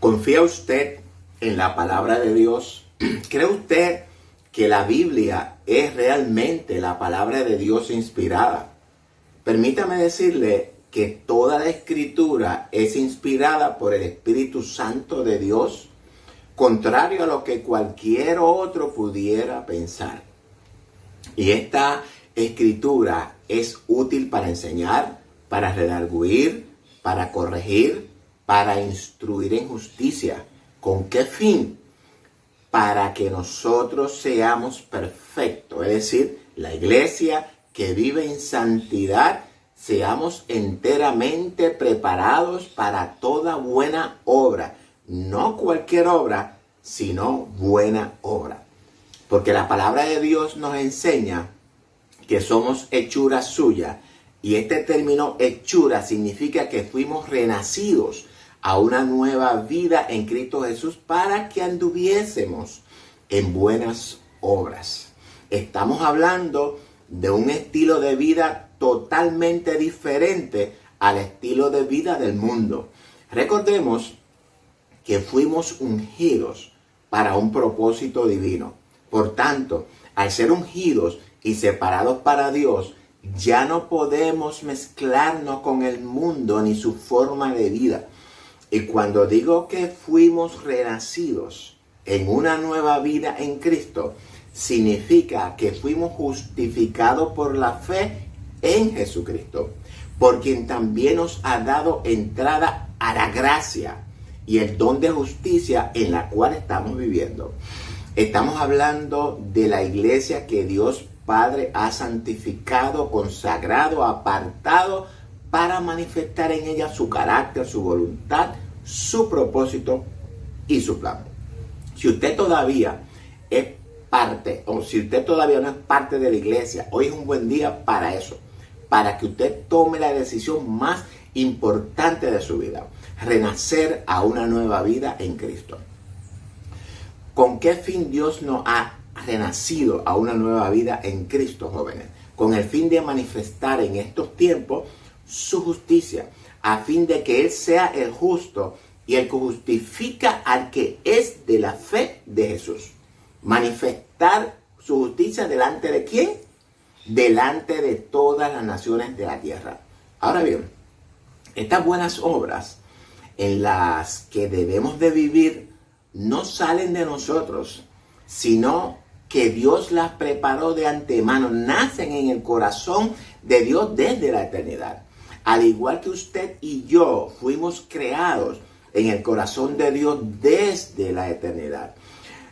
¿Confía usted en la palabra de Dios? ¿Cree usted que la Biblia es realmente la palabra de Dios inspirada? Permítame decirle que toda la Escritura es inspirada por el Espíritu Santo de Dios, contrario a lo que cualquier otro pudiera pensar. Y esta Escritura es útil para enseñar, para redarguir, para corregir, para instruir en justicia. ¿Con qué fin? Para que nosotros seamos perfectos, es decir, la iglesia que vive en santidad, seamos enteramente preparados para toda buena obra. No cualquier obra, sino buena obra. Porque la palabra de Dios nos enseña que somos hechura suya. Y este término hechura significa que fuimos renacidos a una nueva vida en Cristo Jesús para que anduviésemos en buenas obras. Estamos hablando de un estilo de vida totalmente diferente al estilo de vida del mundo. Recordemos que fuimos ungidos para un propósito divino. Por tanto, al ser ungidos y separados para Dios, ya no podemos mezclarnos con el mundo ni su forma de vida. Y cuando digo que fuimos renacidos en una nueva vida en Cristo, significa que fuimos justificados por la fe en Jesucristo, por quien también nos ha dado entrada a la gracia y el don de justicia en la cual estamos viviendo. Estamos hablando de la iglesia que Dios Padre ha santificado, consagrado, apartado para manifestar en ella su carácter, su voluntad, su propósito y su plan. Si usted todavía es parte, o si usted todavía no es parte de la iglesia, hoy es un buen día para eso, para que usted tome la decisión más importante de su vida, renacer a una nueva vida en Cristo. ¿Con qué fin Dios nos ha renacido a una nueva vida en Cristo, jóvenes? Con el fin de manifestar en estos tiempos su justicia, a fin de que Él sea el justo y el que justifica al que es de la fe de Jesús. Manifestar su justicia delante de ¿quién? Delante de todas las naciones de la tierra. Ahora bien, estas buenas obras en las que debemos de vivir no salen de nosotros, sino que Dios las preparó de antemano, nacen en el corazón de Dios desde la eternidad. Al igual que usted y yo fuimos creados en el corazón de Dios desde la eternidad.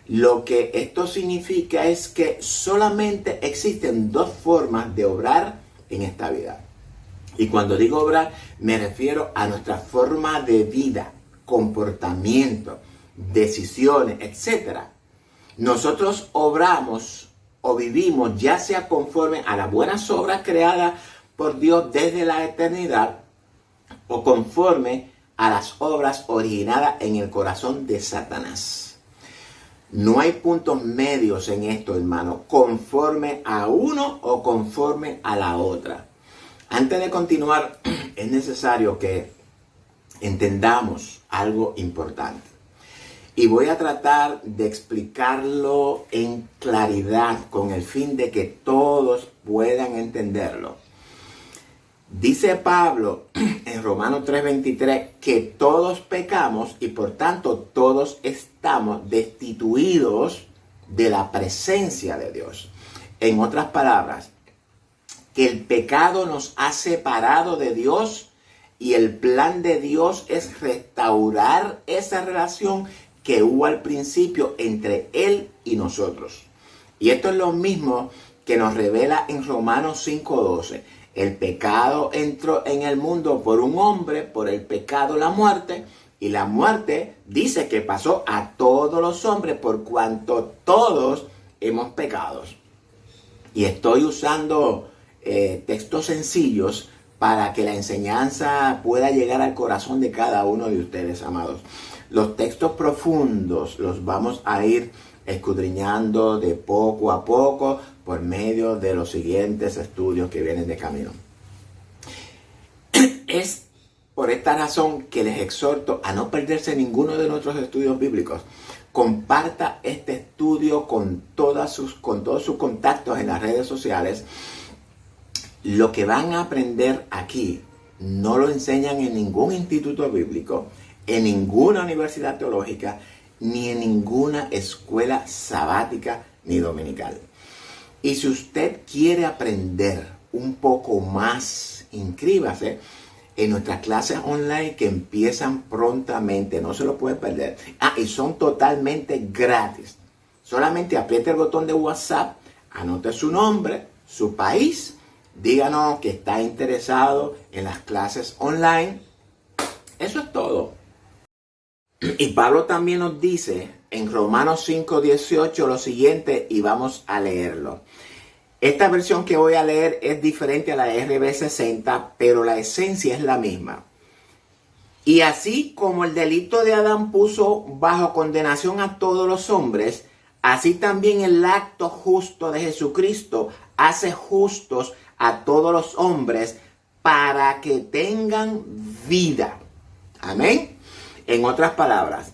Lo que esto significa es que solamente existen dos formas de obrar en esta vida. Y cuando digo obrar, me refiero a nuestra forma de vida, comportamiento, decisiones, etc. Nosotros obramos o vivimos ya sea conforme a las buenas obras creadas por Dios desde la eternidad o conforme a las obras originadas en el corazón de Satanás. No hay puntos medios en esto, hermano, conforme a uno o conforme a la otra. Antes de continuar, es necesario que entendamos algo importante. Y voy a tratar de explicarlo en claridad con el fin de que todos puedan entenderlo. Dice Pablo en Romanos 3:23 que todos pecamos y por tanto todos estamos destituidos de la presencia de Dios. En otras palabras, que el pecado nos ha separado de Dios y el plan de Dios es restaurar esa relación que hubo al principio entre Él y nosotros. Y esto es lo mismo que nos revela en Romanos 5:12. El pecado entró en el mundo por un hombre, por el pecado la muerte, y la muerte dice que pasó a todos los hombres por cuanto todos hemos pecado. Y estoy usando textos sencillos para que la enseñanza pueda llegar al corazón de cada uno de ustedes, amados. Los textos profundos los vamos a ir escudriñando de poco a poco por medio de los siguientes estudios que vienen de camino. Es por esta razón que les exhorto a no perderse ninguno de nuestros estudios bíblicos. Comparta este estudio con todos sus contactos en las redes sociales. Lo que van a aprender aquí no lo enseñan en ningún instituto bíblico, en ninguna universidad teológica, ni en ninguna escuela sabática ni dominical. Y si usted quiere aprender un poco más, inscríbase en nuestras clases online que empiezan prontamente. No se lo puede perder. Y son totalmente gratis. Solamente apriete el botón de WhatsApp, anote su nombre, su país, díganos que está interesado en las clases online. Eso es todo. Y Pablo también nos dice en Romanos 5:18 lo siguiente, y vamos a leerlo. Esta versión que voy a leer es diferente a la RB60, pero la esencia es la misma. Y así como el delito de Adán puso bajo condenación a todos los hombres, así también el acto justo de Jesucristo hace justos a todos los hombres para que tengan vida. Amén. En otras palabras,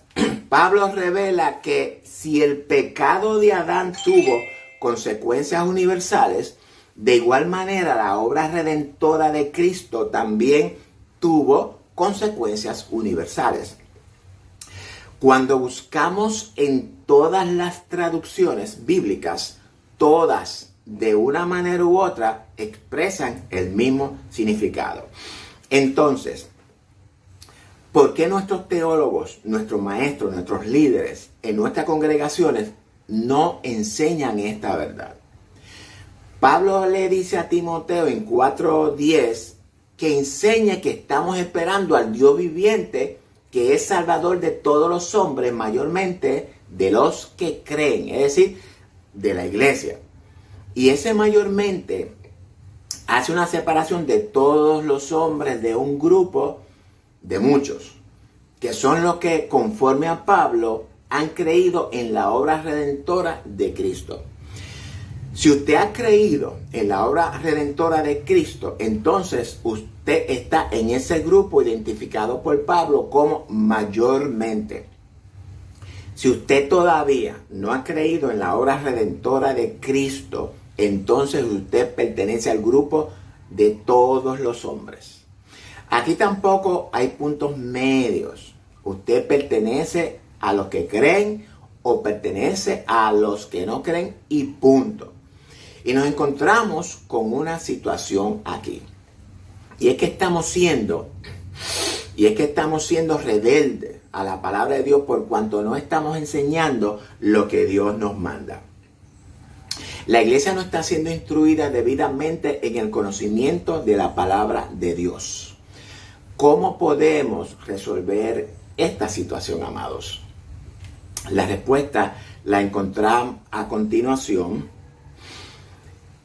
Pablo revela que si el pecado de Adán tuvo consecuencias universales, de igual manera la obra redentora de Cristo también tuvo consecuencias universales. Cuando buscamos en todas las traducciones bíblicas, todas de una manera u otra expresan el mismo significado. Entonces, ¿por qué nuestros teólogos, nuestros maestros, nuestros líderes en nuestras congregaciones no enseñan esta verdad? Pablo le dice a Timoteo en 4:10 que enseñe que estamos esperando al Dios viviente, que es Salvador de todos los hombres, mayormente de los que creen, es decir, de la iglesia. Y ese mayormente hace una separación de todos los hombres de un grupo de muchos, que son los que, conforme a Pablo, han creído en la obra redentora de Cristo. Si usted ha creído en la obra redentora de Cristo, entonces usted está en ese grupo identificado por Pablo como mayormente. Si usted todavía no ha creído en la obra redentora de Cristo, entonces usted pertenece al grupo de todos los hombres. Aquí tampoco hay puntos medios. Usted pertenece a los que creen o pertenece a los que no creen y punto. Y nos encontramos con una situación aquí. Y es que estamos siendo rebeldes a la palabra de Dios por cuanto no estamos enseñando lo que Dios nos manda. La iglesia no está siendo instruida debidamente en el conocimiento de la palabra de Dios. ¿Cómo podemos resolver esta situación, amados? La respuesta la encontramos a continuación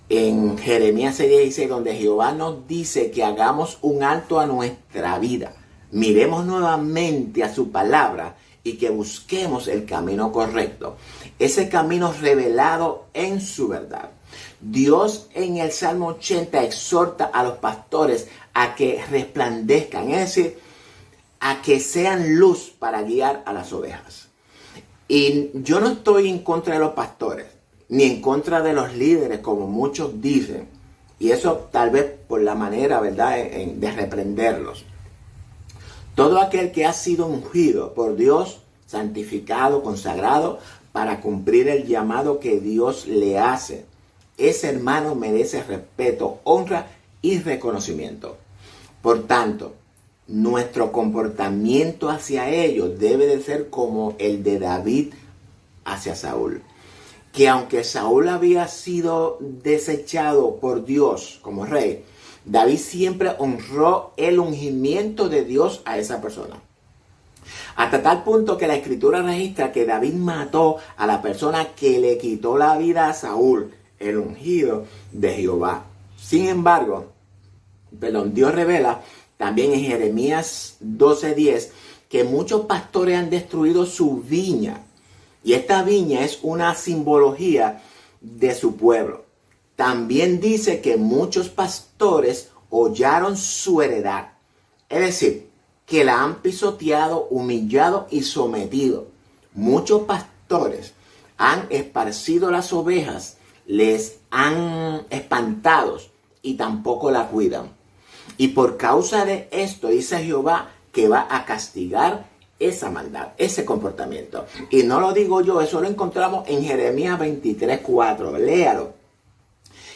en Jeremías 6:16, donde Jehová nos dice que hagamos un alto a nuestra vida, miremos nuevamente a su palabra y que busquemos el camino correcto, ese camino revelado en su verdad. Dios en el Salmo 80 exhorta a los pastores a que resplandezcan, es decir, a que sean luz para guiar a las ovejas. Y yo no estoy en contra de los pastores, ni en contra de los líderes, como muchos dicen. Y eso tal vez por la manera, ¿verdad?, de reprenderlos. Todo aquel que ha sido ungido por Dios, santificado, consagrado, para cumplir el llamado que Dios le hace, ese hermano merece respeto, honra y reconocimiento. Por tanto, nuestro comportamiento hacia ellos debe de ser como el de David hacia Saúl. Que aunque Saúl había sido desechado por Dios como rey, David siempre honró el ungimiento de Dios a esa persona. Hasta tal punto que la escritura registra que David mató a la persona que le quitó la vida a Saúl, el ungido de Jehová. Sin embargo, Dios revela también en Jeremías 12:10 que muchos pastores han destruido su viña. Y esta viña es una simbología de su pueblo. También dice que muchos pastores hollaron su heredad. Es decir, que la han pisoteado, humillado y sometido. Muchos pastores han esparcido las ovejas, les han espantado y tampoco la cuidan. Y por causa de esto dice Jehová que va a castigar esa maldad, ese comportamiento. Y no lo digo yo, eso lo encontramos en Jeremías 23:4. Léalo.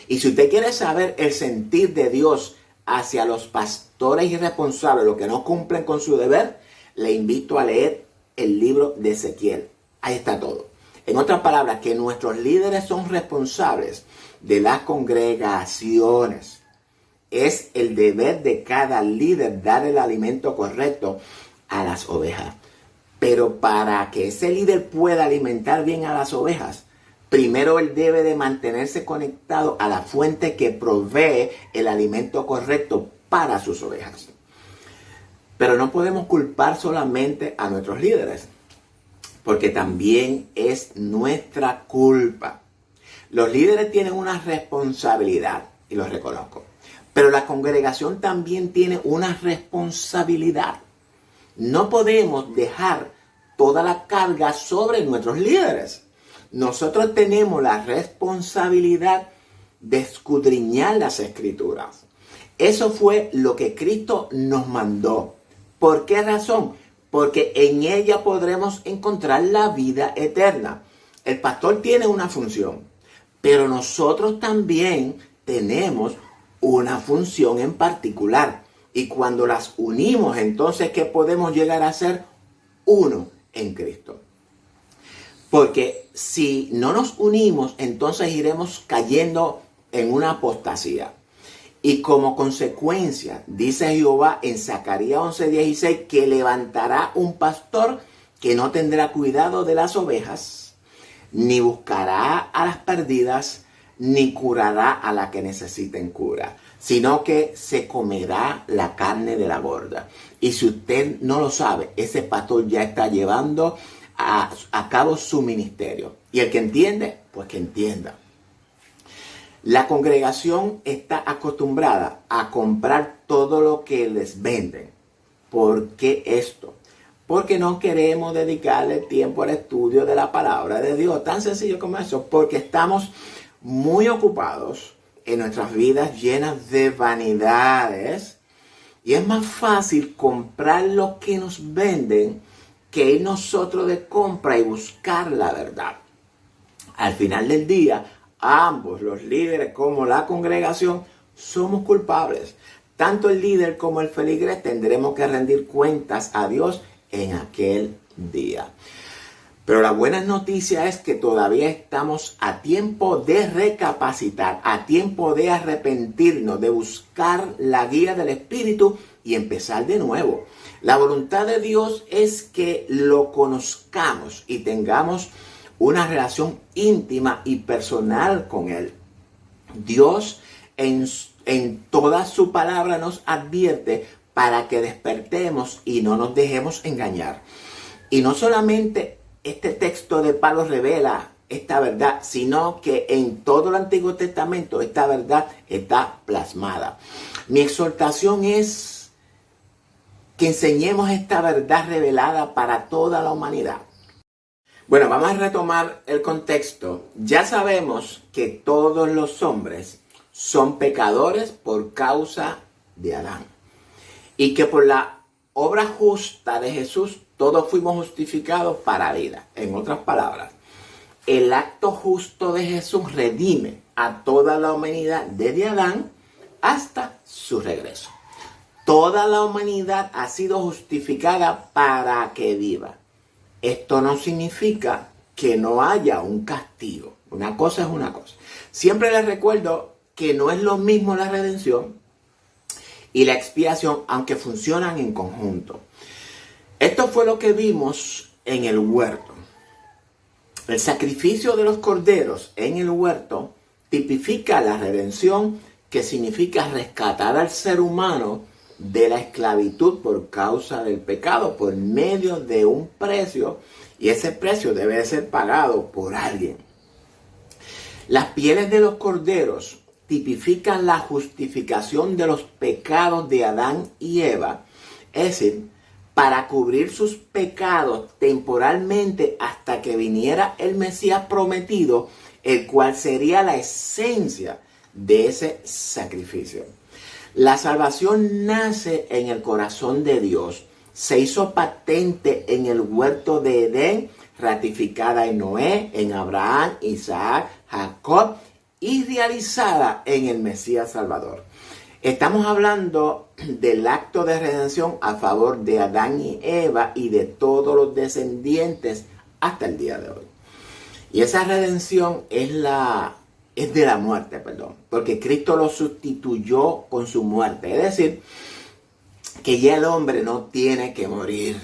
Y si usted quiere saber el sentir de Dios hacia los pastores irresponsables, los que no cumplen con su deber, le invito a leer el libro de Ezequiel. Ahí está todo. En otras palabras, que nuestros líderes son responsables de las congregaciones. Es el deber de cada líder dar el alimento correcto a las ovejas. Pero para que ese líder pueda alimentar bien a las ovejas, primero él debe de mantenerse conectado a la fuente que provee el alimento correcto para sus ovejas. Pero no podemos culpar solamente a nuestros líderes, porque también es nuestra culpa. Los líderes tienen una responsabilidad, y lo reconozco, pero la congregación también tiene una responsabilidad. No podemos dejar toda la carga sobre nuestros líderes. Nosotros tenemos la responsabilidad de escudriñar las Escrituras. Eso fue lo que Cristo nos mandó. ¿Por qué razón? Porque en ella podremos encontrar la vida eterna. El pastor tiene una función, pero nosotros también tenemos una función en particular. Y cuando las unimos, entonces, ¿qué podemos llegar a ser? Uno en Cristo. Porque si no nos unimos, entonces iremos cayendo en una apostasía. Y como consecuencia, dice Jehová en Zacarías 11:16, que levantará un pastor que no tendrá cuidado de las ovejas, ni buscará a las perdidas, ni curará a la que necesiten cura, sino que se comerá la carne de la gorda. Y si usted no lo sabe, ese pastor ya está llevando a cabo su ministerio. Y el que entiende, pues que entienda. La congregación está acostumbrada a comprar todo lo que les venden. ¿Por qué esto? Porque no queremos dedicarle tiempo al estudio de la palabra de Dios. Tan sencillo como eso. Porque estamos muy ocupados en nuestras vidas llenas de vanidades. Y es más fácil comprar lo que nos venden que ir nosotros de compra y buscar la verdad. Al final del día, ambos, los líderes como la congregación, somos culpables. Tanto el líder como el feligrés tendremos que rendir cuentas a Dios en aquel día. Pero la buena noticia es que todavía estamos a tiempo de recapacitar, a tiempo de arrepentirnos, de buscar la guía del Espíritu y empezar de nuevo. La voluntad de Dios es que lo conozcamos y tengamos una relación íntima y personal con Él. Dios en toda su palabra nos advierte para que despertemos y no nos dejemos engañar. Y no solamente este texto de Pablo revela esta verdad, sino que en todo el Antiguo Testamento esta verdad está plasmada. Mi exhortación es que enseñemos esta verdad revelada para toda la humanidad. Bueno, vamos a retomar el contexto. Ya sabemos que todos los hombres son pecadores por causa de Adán. Y que por la obra justa de Jesús todos fuimos justificados para vida. En otras palabras, el acto justo de Jesús redime a toda la humanidad desde Adán hasta su regreso. Toda la humanidad ha sido justificada para que viva. Esto no significa que no haya un castigo. Una cosa es una cosa. Siempre les recuerdo que no es lo mismo la redención y la expiación, aunque funcionan en conjunto. Esto fue lo que vimos en el huerto. El sacrificio de los corderos en el huerto tipifica la redención, que significa rescatar al ser humano de la esclavitud por causa del pecado por medio de un precio, y ese precio debe ser pagado por alguien. Las pieles de los corderos tipifican la justificación de los pecados de Adán y Eva Es decir, para cubrir sus pecados temporalmente hasta que viniera el Mesías prometido, el cual sería la esencia de ese sacrificio. La salvación nace en el corazón de Dios, se hizo patente en el huerto de Edén, ratificada en Noé, en Abraham, Isaac, Jacob y realizada en el Mesías Salvador. Estamos hablando del acto de redención a favor de Adán y Eva y de todos los descendientes hasta el día de hoy. Y esa redención es de la muerte, porque Cristo lo sustituyó con su muerte. Es decir, que ya el hombre no tiene que morir.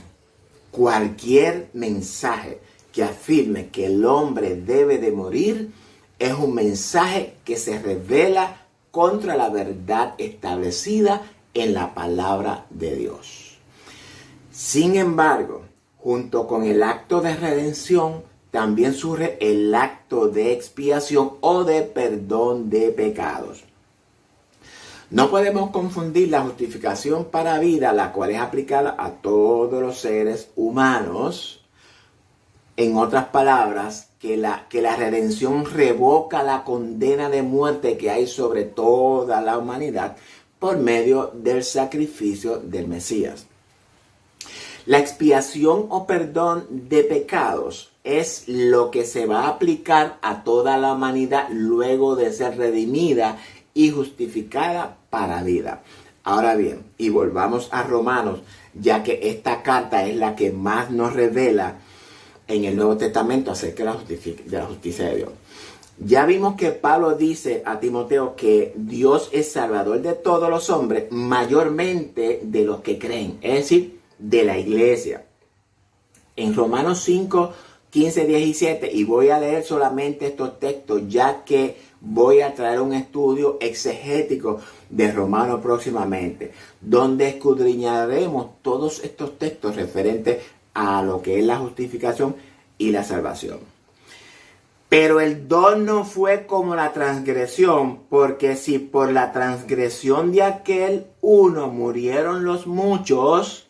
Cualquier mensaje que afirme que el hombre debe de morir es un mensaje que se revela contra la verdad establecida en la palabra de Dios. Sin embargo, junto con el acto de redención, también surge el acto de expiación o de perdón de pecados. No podemos confundir la justificación para vida, la cual es aplicada a todos los seres humanos. En otras palabras, que la redención revoca la condena de muerte que hay sobre toda la humanidad por medio del sacrificio del Mesías. La expiación o perdón de pecados es lo que se va a aplicar a toda la humanidad luego de ser redimida y justificada para vida. Ahora bien, y volvamos a Romanos, ya que esta carta es la que más nos revela en el Nuevo Testamento acerca de la justicia de Dios. Ya vimos que Pablo dice a Timoteo que Dios es salvador de todos los hombres, mayormente de los que creen, es decir, de la iglesia. En Romanos 5, 15, 17, y voy a leer solamente estos textos, ya que voy a traer un estudio exegético de Romanos próximamente, donde escudriñaremos todos estos textos referentes a lo que es la justificación y la salvación. Pero el don no fue como la transgresión, porque si por la transgresión de aquel uno murieron los muchos,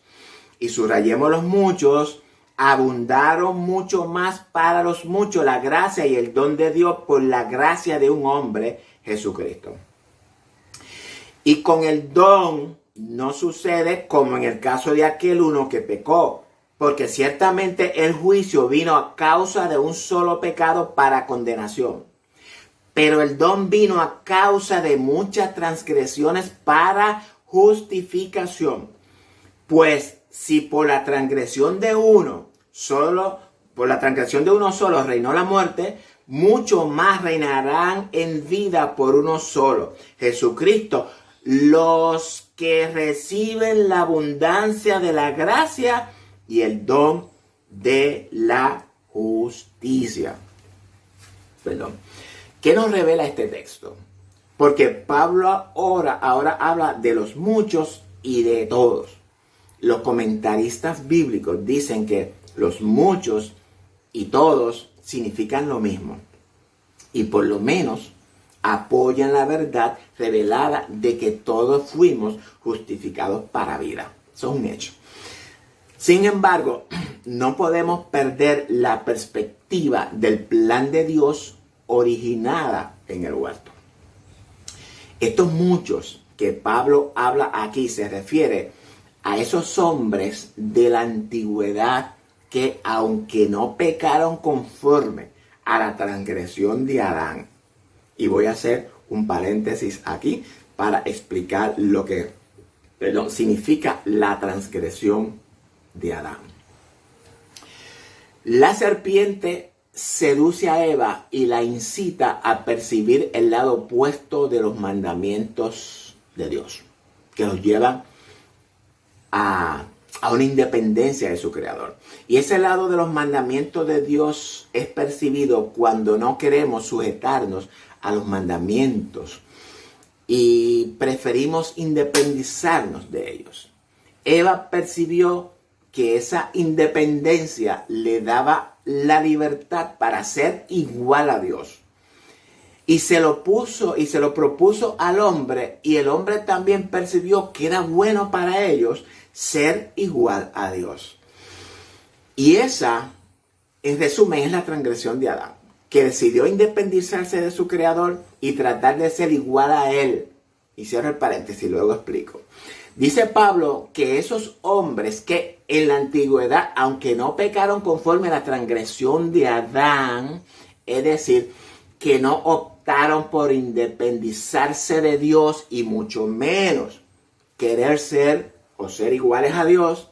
y subrayemos los muchos, abundaron mucho más para los muchos la gracia y el don de Dios por la gracia de un hombre, Jesucristo. Y con el don no sucede como en el caso de aquel uno que pecó, porque ciertamente el juicio vino a causa de un solo pecado para condenación. Pero el don vino a causa de muchas transgresiones para justificación. Pues si por la transgresión de uno solo reinó la muerte, mucho más reinarán en vida por uno solo, Jesucristo, los que reciben la abundancia de la gracia y el don de la justicia. ¿Qué nos revela este texto? Porque Pablo ahora habla de los muchos y de todos. Los comentaristas bíblicos dicen que los muchos y todos significan lo mismo. Y por lo menos apoyan la verdad revelada de que todos fuimos justificados para vida. Eso es un hecho. Sin embargo, no podemos perder la perspectiva del plan de Dios originada en el huerto. Estos muchos que Pablo habla aquí se refiere a esos hombres de la antigüedad que, aunque no pecaron conforme a la transgresión de Adán, y voy a hacer un paréntesis aquí para explicar lo que significa la transgresión de Adán. La serpiente seduce a Eva y la incita a percibir el lado opuesto de los mandamientos de Dios, que los llevan a una independencia de su creador. Y ese lado de los mandamientos de Dios es percibido cuando no queremos sujetarnos a los mandamientos y preferimos independizarnos de ellos. Eva percibió que esa independencia le daba la libertad para ser igual a Dios. Y se lo propuso al hombre, y el hombre también percibió que era bueno para ellos ser igual a Dios. Y esa, en resumen, es la transgresión de Adán, que decidió independizarse de su creador y tratar de ser igual a él. Y cierro el paréntesis y luego explico. Dice Pablo que esos hombres que en la antigüedad, aunque no pecaron conforme a la transgresión de Adán, es decir, que no optaron por independizarse de Dios y mucho menos querer ser o ser iguales a Dios,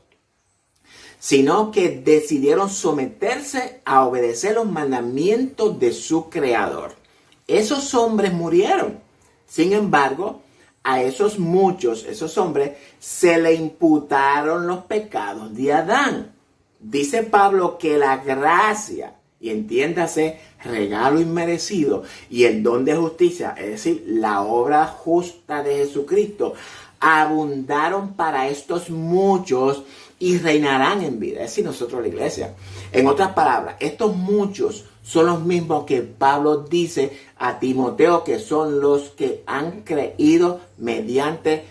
sino que decidieron someterse a obedecer los mandamientos de su creador. Esos hombres murieron. Sin embargo, a esos hombres, se le imputaron los pecados de Adán. Dice Pablo que la gracia, y entiéndase, regalo inmerecido, y el don de justicia, es decir, la obra justa de Jesucristo, abundaron para estos muchos y reinarán en vida. Es decir, nosotros la iglesia. En otras palabras, estos muchos son los mismos que Pablo dice a Timoteo, que son los que han creído mediante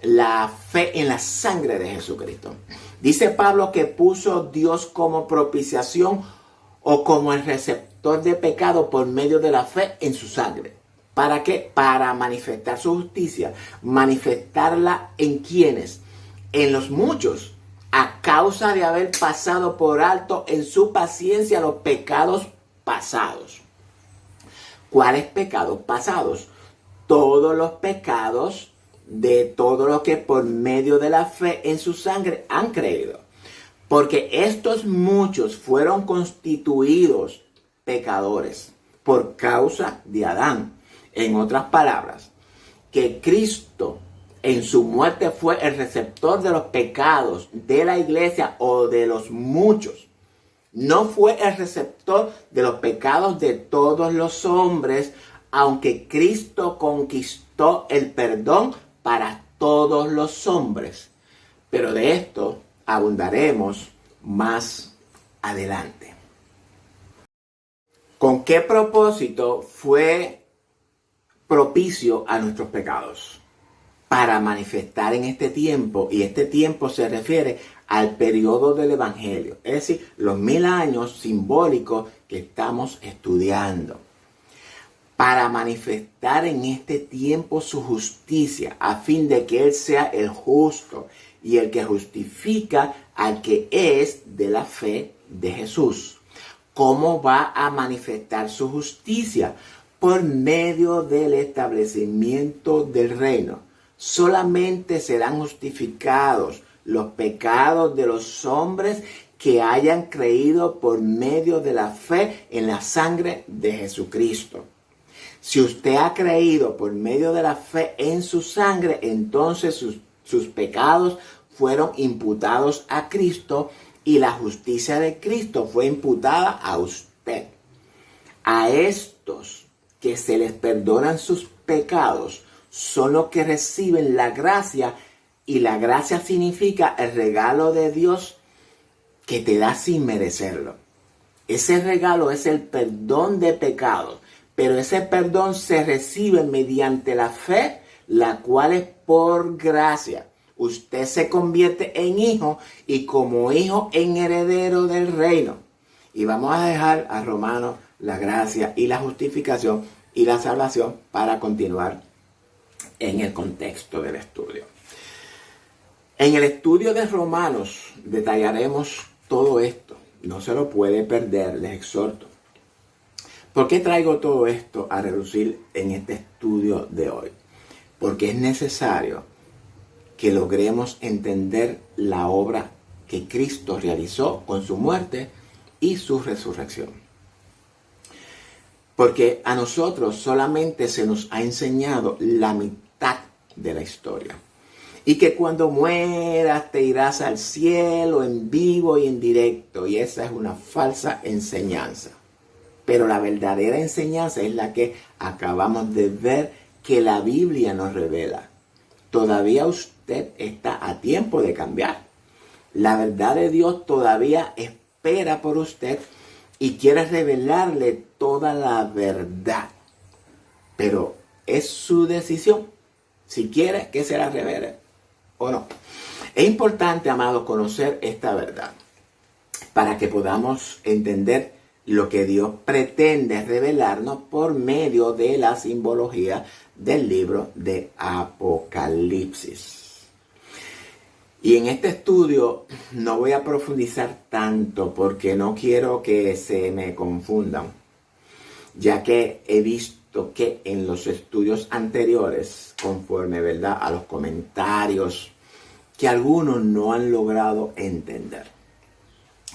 la fe en la sangre de Jesucristo. Dice Pablo que puso Dios como propiciación o como el receptor de pecado por medio de la fe en su sangre. ¿Para qué? Para manifestar su justicia. ¿Manifestarla en quiénes? En los muchos, a causa de haber pasado por alto en su paciencia los pecados pasados. ¿Cuáles pecados pasados? Todos los pecados de todos los que por medio de la fe en su sangre han creído. Porque estos muchos fueron constituidos pecadores por causa de Adán. En otras palabras, que Cristo en su muerte fue el receptor de los pecados de la iglesia o de los muchos. No fue el receptor de los pecados de todos los hombres, aunque Cristo conquistó el perdón para todos los hombres. Pero de esto abundaremos más adelante. ¿Con qué propósito fue propicio a nuestros pecados? Para manifestar en este tiempo, y este tiempo se refiere al periodo del Evangelio, es decir, los 1000 años simbólicos que estamos estudiando. Para manifestar en este tiempo su justicia, a fin de que Él sea el justo y el que justifica al que es de la fe de Jesús. ¿Cómo va a manifestar su justicia? Por medio del establecimiento del reino. Solamente serán justificados los pecados de los hombres que hayan creído por medio de la fe en la sangre de Jesucristo. Si usted ha creído por medio de la fe en su sangre, entonces sus pecados fueron imputados a Cristo y la justicia de Cristo fue imputada a usted. A estos que se les perdonan sus pecados son los que reciben la gracia, y la gracia significa el regalo de Dios que te da sin merecerlo. Ese regalo es el perdón de pecados, pero ese perdón se recibe mediante la fe, la cual es por gracia. Usted se convierte en hijo y como hijo en heredero del reino. Y vamos a dejar a Romanos la gracia y la justificación y la salvación para continuar en el contexto del estudio. En el estudio de Romanos detallaremos todo esto. No se lo puede perder, les exhorto. ¿Por qué traigo todo esto a relucir en este estudio de hoy? Porque es necesario que logremos entender la obra que Cristo realizó con su muerte y su resurrección. Porque a nosotros solamente se nos ha enseñado la mitad de la historia. Y que cuando mueras te irás al cielo en vivo y en directo. Y esa es una falsa enseñanza. Pero la verdadera enseñanza es la que acabamos de ver que la Biblia nos revela. Todavía usted está a tiempo de cambiar. La verdad de Dios todavía espera por usted y quiere revelarle toda la verdad. Pero es su decisión si quiere que se la revele o no. Es importante, amados, conocer esta verdad para que podamos entender lo que Dios pretende revelarnos por medio de la simbología del libro de Apocalipsis. Y en este estudio no voy a profundizar tanto porque no quiero que se me confundan, ya que he visto que en los estudios anteriores, conforme, ¿verdad?, a los comentarios, que algunos no han logrado entender.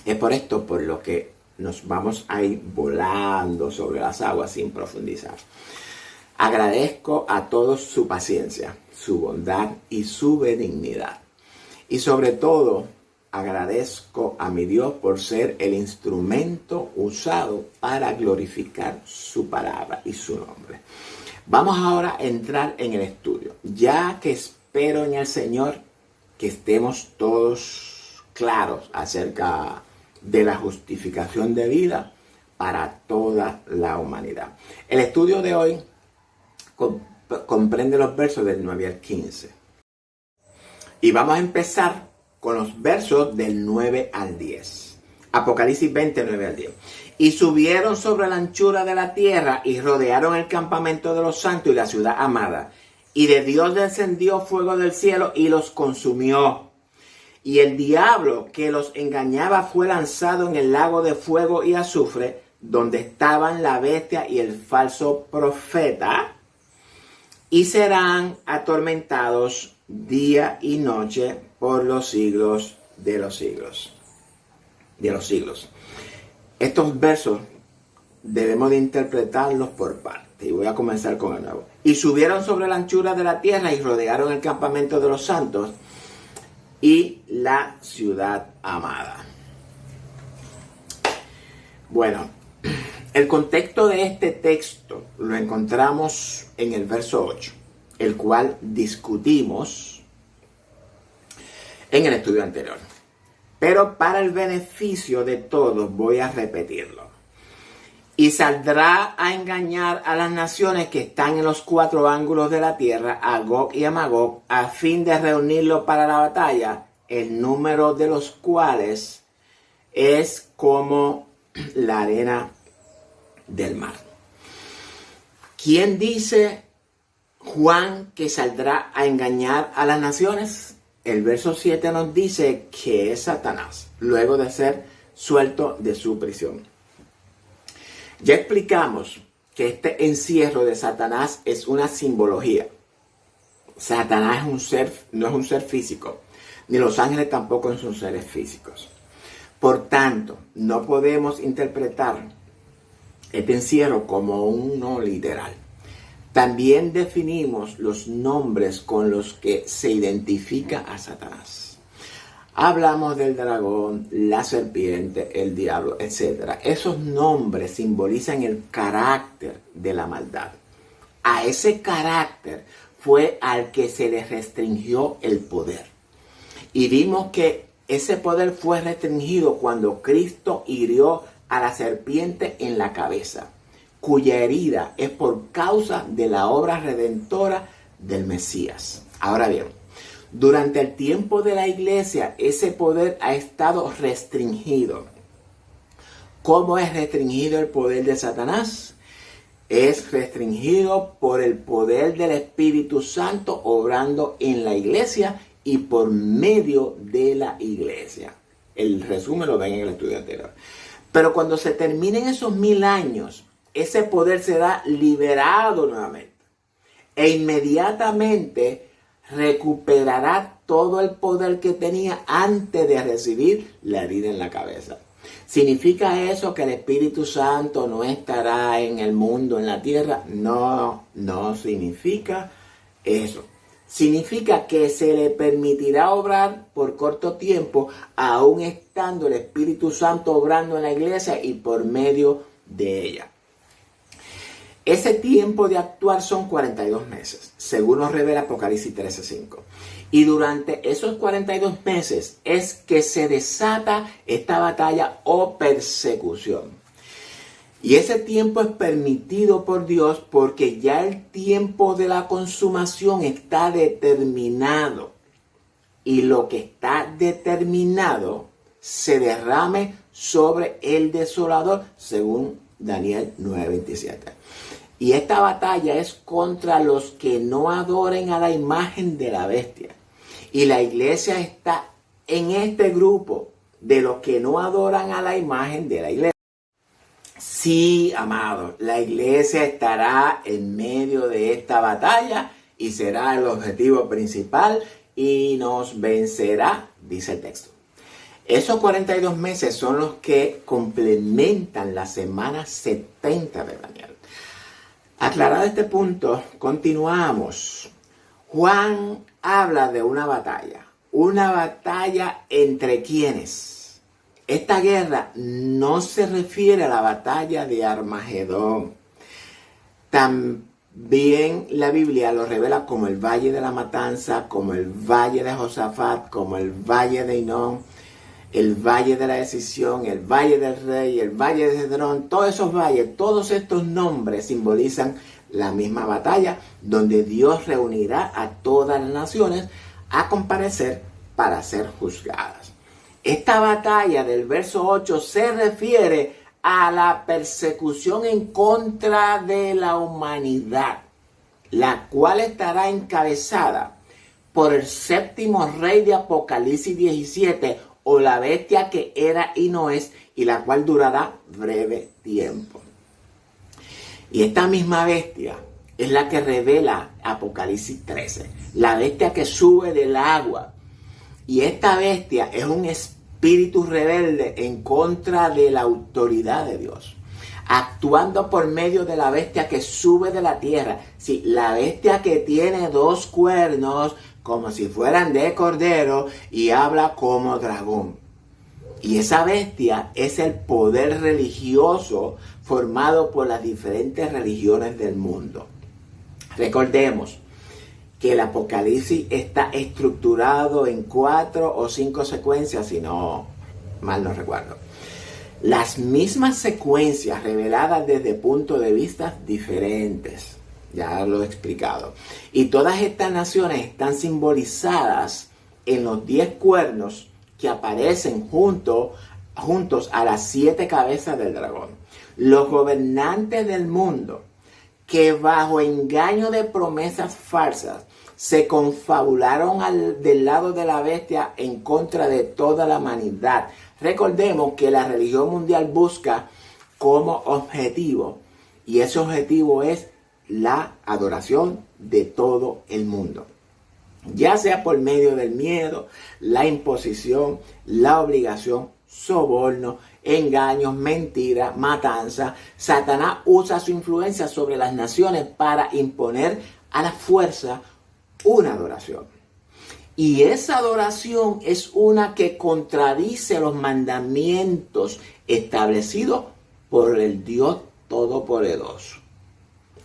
Es por esto por lo que nos vamos a ir volando sobre las aguas sin profundizar. Agradezco a todos su paciencia, su bondad y su benignidad. Y sobre todo, agradezco a mi Dios por ser el instrumento usado para glorificar su palabra y su nombre. Vamos ahora a entrar en el estudio, ya que espero en el Señor que estemos todos claros acerca de la justificación de vida para toda la humanidad. El estudio de hoy comprende los versos del 9 al 15. Y vamos a empezar con los versos del 9 al 10. Apocalipsis 20, 9 al 10. Y subieron sobre la anchura de la tierra y rodearon el campamento de los santos y la ciudad amada. Y de Dios descendió fuego del cielo y los consumió. Y el diablo que los engañaba fue lanzado en el lago de fuego y azufre, donde estaban la bestia y el falso profeta, y serán atormentados día y noche por los siglos de los siglos. Estos versos debemos de interpretarlos por partes. Y voy a comenzar con el nuevo. Y subieron sobre la anchura de la tierra y rodearon el campamento de los santos y la ciudad amada. Bueno, el contexto de este texto lo encontramos en el verso 8, el cual discutimos en el estudio anterior. Pero para el beneficio de todos voy a repetirlo. Y saldrá a engañar a las naciones que están en los cuatro ángulos de la tierra, a Gog y a Magog, a fin de reunirlos para la batalla, el número de los cuales es como la arena del mar. ¿Quién dice Juan que saldrá a engañar a las naciones? El verso 7 nos dice que es Satanás, luego de ser suelto de su prisión. Ya explicamos que este encierro de Satanás es una simbología. Satanás no es un ser físico, ni los ángeles tampoco son seres físicos. Por tanto, no podemos interpretar este encierro como uno literal. También definimos los nombres con los que se identifica a Satanás. Hablamos del dragón, la serpiente, el diablo, etc. Esos nombres simbolizan el carácter de la maldad. A ese carácter fue al que se le restringió el poder. Y vimos que ese poder fue restringido cuando Cristo hirió a la serpiente en la cabeza, cuya herida es por causa de la obra redentora del Mesías. Ahora bien, durante el tiempo de la iglesia, ese poder ha estado restringido. ¿Cómo es restringido el poder de Satanás? Es restringido por el poder del Espíritu Santo obrando en la iglesia y por medio de la iglesia. El resumen lo ven en el estudio anterior. Pero cuando se terminen esos 1000 años, ese poder será liberado nuevamente. E inmediatamente recuperará todo el poder que tenía antes de recibir la herida en la cabeza. ¿Significa eso que el Espíritu Santo no estará en el mundo, en la tierra? No, no significa eso. Significa que se le permitirá obrar por corto tiempo, aún estando el Espíritu Santo obrando en la iglesia y por medio de ella. Ese tiempo de actuar son 42 meses, según nos revela Apocalipsis 13:5. Y durante esos 42 meses es que se desata esta batalla o persecución. Y ese tiempo es permitido por Dios porque ya el tiempo de la consumación está determinado. y lo que está determinado se derrame sobre el desolador, según Daniel 9:27. Y esta batalla es contra los que no adoren a la imagen de la bestia. Y la iglesia está en este grupo de los que no adoran a la imagen de la iglesia. Sí, amados, la iglesia estará en medio de esta batalla y será el objetivo principal y nos vencerá, dice el texto. Esos 42 meses son los que complementan la semana 70 de Daniel. Aclarado este punto, continuamos. Juan habla de una batalla entre quienes. Esta guerra no se refiere a la batalla de Armagedón. También la Biblia lo revela como el Valle de la Matanza, como el Valle de Josafat, como el Valle de Hinón, el Valle de la Decisión, el Valle del Rey, el Valle de Cedrón. Todos esos valles, todos estos nombres simbolizan la misma batalla donde Dios reunirá a todas las naciones a comparecer para ser juzgadas. Esta batalla del verso 8 se refiere a la persecución en contra de la humanidad, la cual estará encabezada por el séptimo rey de Apocalipsis 17, o la bestia que era y no es, y la cual durará breve tiempo. Y esta misma bestia es la que revela Apocalipsis 13, la bestia que sube del agua. Y esta bestia es un espíritu rebelde en contra de la autoridad de Dios, actuando por medio de la bestia que sube de la tierra. Sí, la bestia que tiene 2 cuernos como si fueran de cordero y habla como dragón. Y esa bestia es el poder religioso formado por las diferentes religiones del mundo. Recordemos que el Apocalipsis está estructurado en 4 o 5 secuencias, si no mal no recuerdo. Las mismas secuencias reveladas desde puntos de vista diferentes. Ya lo he explicado. Y todas estas naciones están simbolizadas en los 10 cuernos que aparecen juntos a las 7 cabezas del dragón. Los gobernantes del mundo que bajo engaño de promesas falsas se confabularon del lado de la bestia en contra de toda la humanidad. Recordemos que la religión mundial busca como objetivo, y ese objetivo es la adoración de todo el mundo, ya sea por medio del miedo, la imposición, la obligación, soborno, engaños, mentiras, matanza. Satanás usa su influencia sobre las naciones para imponer a la fuerza una adoración. Y esa adoración es una que contradice los mandamientos establecidos por el Dios Todopoderoso.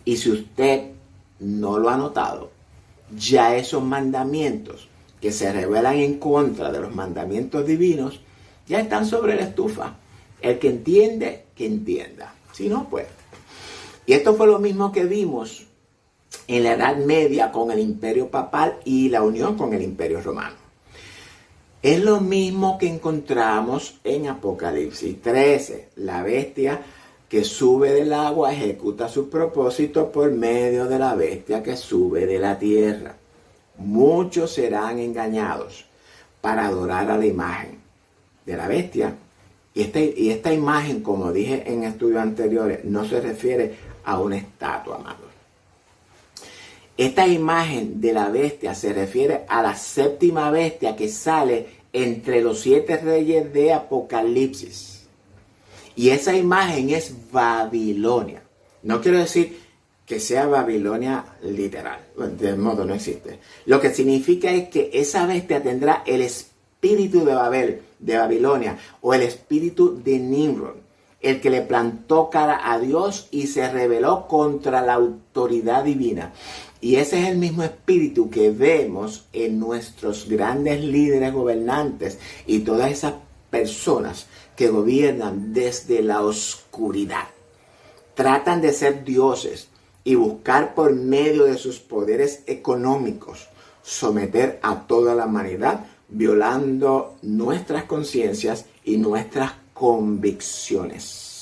Y si usted no lo ha notado, ya esos mandamientos que se rebelan en contra de los mandamientos divinos ya están sobre la estufa. El que entiende, que entienda. Si no, pues. Y esto fue lo mismo que vimos en la Edad Media con el Imperio Papal y la unión con el Imperio Romano. Es lo mismo que encontramos en Apocalipsis 13. La bestia que sube del agua ejecuta su propósito por medio de la bestia que sube de la tierra. Muchos serán engañados para adorar a la imagen de la bestia. Y esta imagen, como dije en estudios anteriores, no se refiere a una estatua, amados. Esta imagen de la bestia se refiere a la séptima bestia que sale entre los 7 reyes de Apocalipsis. Y esa imagen es Babilonia. No quiero decir que sea Babilonia literal. De modo no existe. Lo que significa es que esa bestia tendrá el espíritu de Babilonia, o el espíritu de Nimrod, el que le plantó cara a Dios y se rebeló contra la autoridad divina. Y ese es el mismo espíritu que vemos en nuestros grandes líderes gobernantes y todas esas personas que gobiernan desde la oscuridad. Tratan de ser dioses y buscar por medio de sus poderes económicos someter a toda la humanidad violando nuestras conciencias y nuestras convicciones.